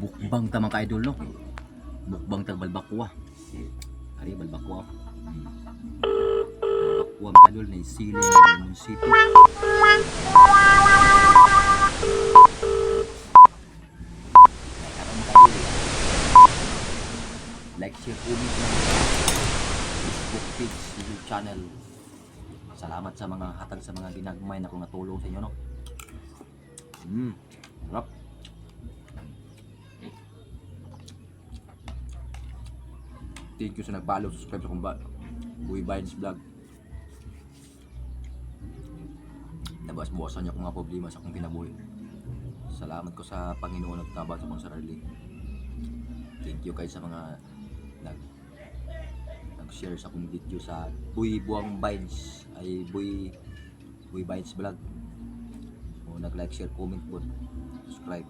Mukbang ta mga ka-idol, no? Mukbang tag balbakwa. Ari balbakwa. Balbakwa mga idol na sili ng lemonsito. Like, share, comment na Facebook page, YouTube channel. Salamat sa mga hatag sa mga ginagmay na kung natulong sa inyo, no? Sarap. Thank you sa nag-follow, subscribe sa Boy Vines Vlog. Nabas-bawasan niyo kung mga problema sa akong kinabuhi. Salamat ko sa Panginoon at tabang sa akong sarili. Thank you kayo sa mga nag-share sa akong video sa Boy Vines ay Boy Vines Vlog. O nag-like, share, comment po, subscribe.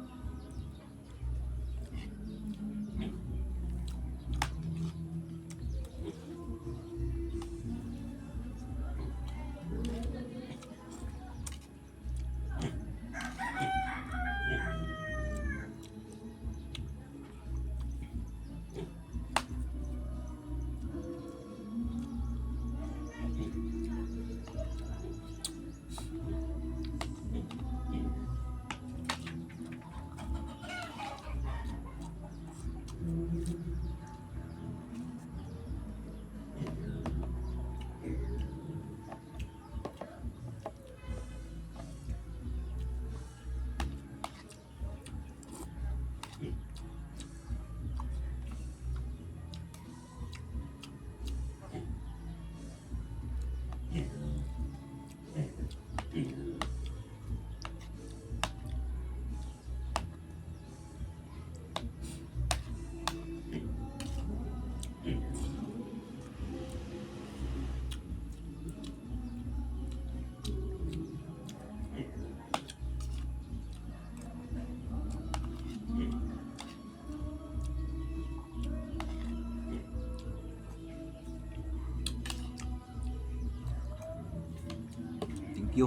Thank you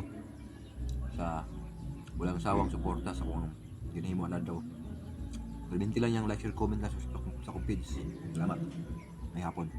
sa walang sawang suporta sa kung ginahimo na daw. Perminti lang yung like, share, comment na sa akong page. Salamat. May hapon.